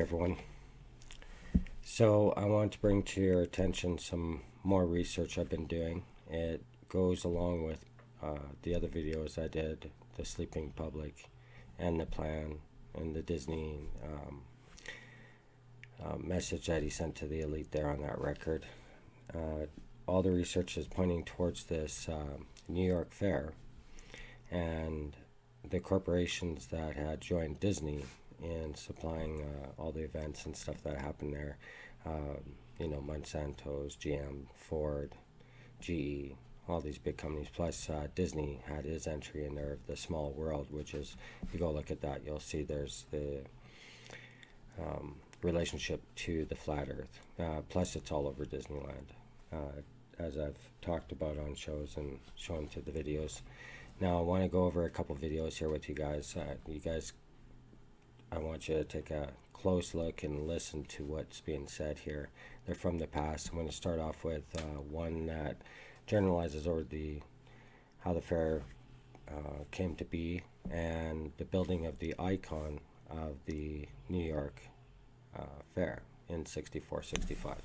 everyone. So I want to bring to your attention some more research I've been doing. It goes along with the other videos I did, the sleeping public and the plan and the Disney message that he sent to the elite there on that record. All the research is pointing towards this New York Fair and the corporations that had joined Disney in supplying all the events and stuff that happened there. Monsanto's, GM, Ford, GE, all these big companies, plus Disney had his entry in there of the small world, which is, if you go look at that, you'll see there's the relationship to the flat earth. Plus it's all over Disneyland, as I've talked about on shows and shown through the videos. Now I want to go over a couple videos here with you guys. I want you to take a close look and listen to what's being said here. They're from the past. I'm going to start off with one that generalizes over how the fair came to be and the building of the icon of the New York Fair in 64-65.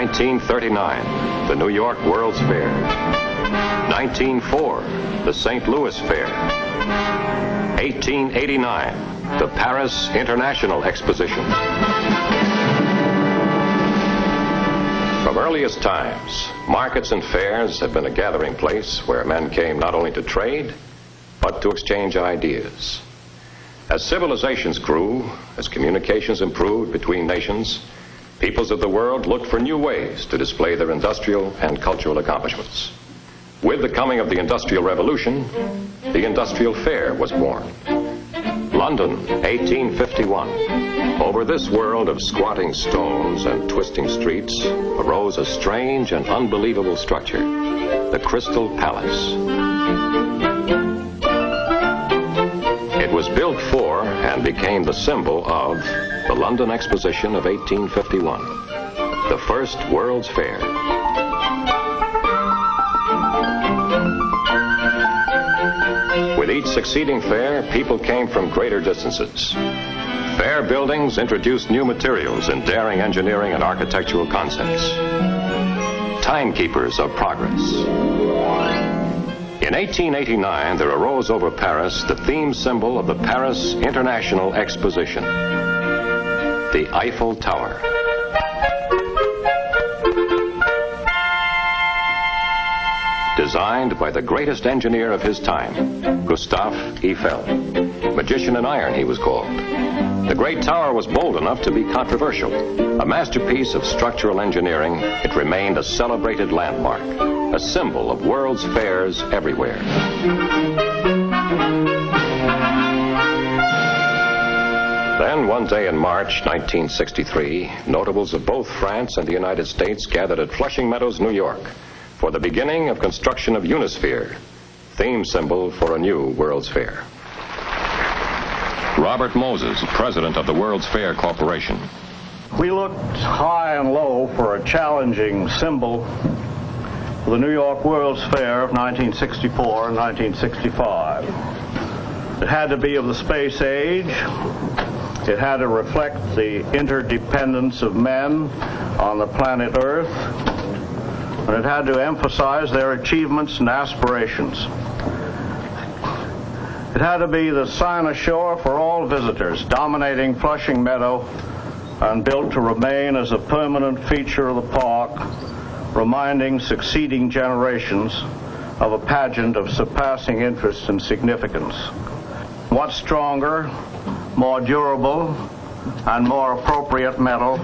1939, the New York World's Fair. 1904, the St. Louis Fair. 1889, the Paris International Exposition. From earliest times, markets and fairs have been a gathering place where men came not only to trade, but to exchange ideas. As civilizations grew, as communications improved between nations, peoples of the world looked for new ways to display their industrial and cultural accomplishments. With the coming of the Industrial Revolution, the Industrial Fair was born. London, 1851. Over this world of squatting stones and twisting streets arose a strange and unbelievable structure, the Crystal Palace. It was built for and became the symbol of the London Exposition of 1851, the first World's Fair. With each succeeding fair, people came from greater distances. Fair buildings introduced new materials in daring engineering and architectural concepts. Timekeepers of progress. In 1889, there arose over Paris the theme symbol of the Paris International Exposition, the Eiffel Tower. Designed by the greatest engineer of his time, Gustave Eiffel. Magician in iron, he was called. The great tower was bold enough to be controversial. A masterpiece of structural engineering, it remained a celebrated landmark, a symbol of world's fairs everywhere. Then, one day in March 1963, notables of both France and the United States gathered at Flushing Meadows, New York, for the beginning of construction of Unisphere, theme symbol for a new World's Fair. Robert Moses, president of the World's Fair Corporation. We looked high and low for a challenging symbol for the New York World's Fair of 1964 and 1965. It had to be of the space age. It had to reflect the interdependence of men on the planet Earth. And it had to emphasize their achievements and aspirations. It had to be the sign ashore for all visitors, dominating Flushing Meadow and built to remain as a permanent feature of the park, reminding succeeding generations of a pageant of surpassing interest and significance. What stronger, more durable, and more appropriate medal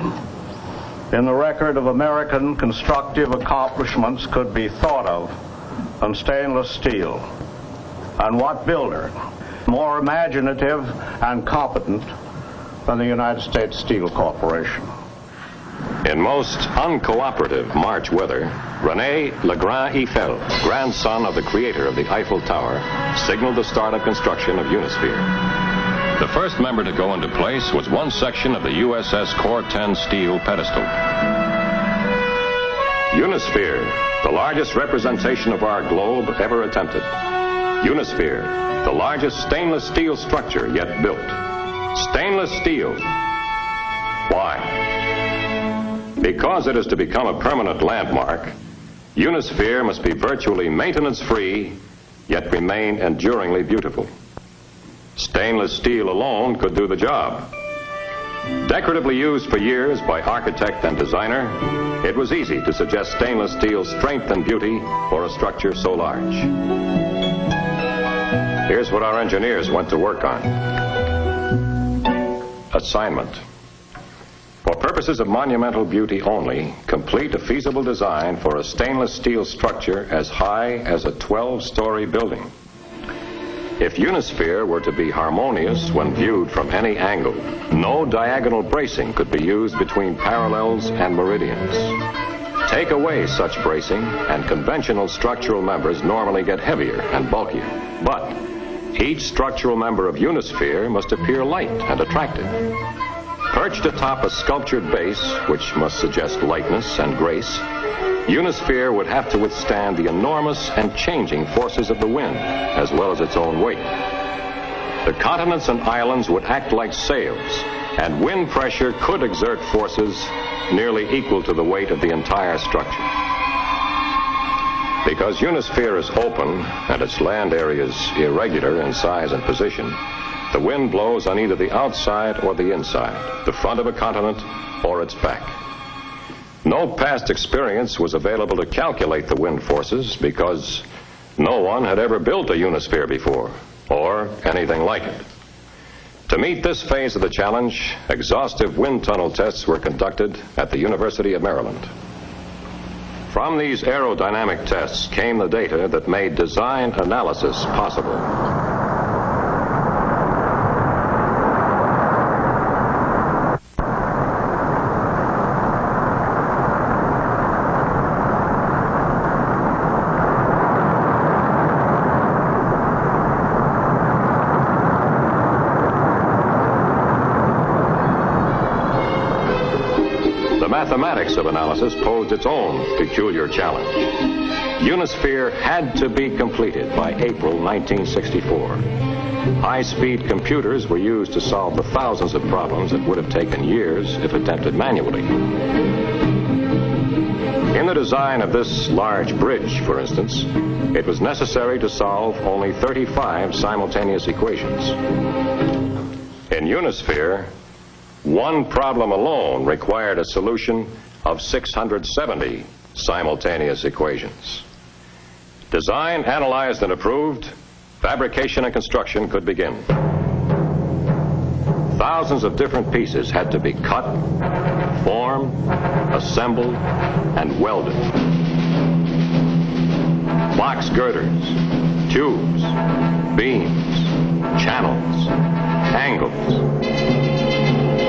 in the record of American constructive accomplishments could be thought of than stainless steel? And what builder more imaginative and competent than the United States Steel Corporation? In most uncooperative March weather, René Legrand Eiffel, grandson of the creator of the Eiffel Tower, signaled the start of construction of Unisphere. The first member to go into place was one section of the USS Core 10 steel pedestal. Unisphere, the largest representation of our globe ever attempted. Unisphere, the largest stainless steel structure yet built. Stainless steel. Why? Because it is to become a permanent landmark, Unisphere must be virtually maintenance-free, yet remain enduringly beautiful. Stainless steel alone could do the job. Decoratively used for years by architect and designer, it was easy to suggest stainless steel's strength and beauty for a structure so large. Here's what our engineers went to work on. Assignment. For purposes of monumental beauty only, complete a feasible design for a stainless steel structure as high as a 12-story building. If Unisphere were to be harmonious when viewed from any angle, no diagonal bracing could be used between parallels and meridians. Take away such bracing, and conventional structural members normally get heavier and bulkier. But each structural member of Unisphere must appear light and attractive. Perched atop a sculptured base, which must suggest lightness and grace, Unisphere would have to withstand the enormous and changing forces of the wind, as well as its own weight. The continents and islands would act like sails, and wind pressure could exert forces nearly equal to the weight of the entire structure. Because Unisphere is open and its land areas irregular in size and position, the wind blows on either the outside or the inside, the front of a continent or its back. No past experience was available to calculate the wind forces because no one had ever built a Unisphere before, or anything like it. To meet this phase of the challenge, exhaustive wind tunnel tests were conducted at the University of Maryland. From these aerodynamic tests came the data that made design analysis possible. The mathematics of analysis posed its own peculiar challenge. Unisphere had to be completed by April 1964. High-speed computers were used to solve the thousands of problems that would have taken years if attempted manually. In the design of this large bridge, for instance, it was necessary to solve only 35 simultaneous equations. In Unisphere, one problem alone required a solution of 670 simultaneous equations. Design, analyzed, and approved, fabrication and construction could begin. Thousands of different pieces had to be cut, formed, assembled, and welded. Box girders, tubes, beams, channels, angles,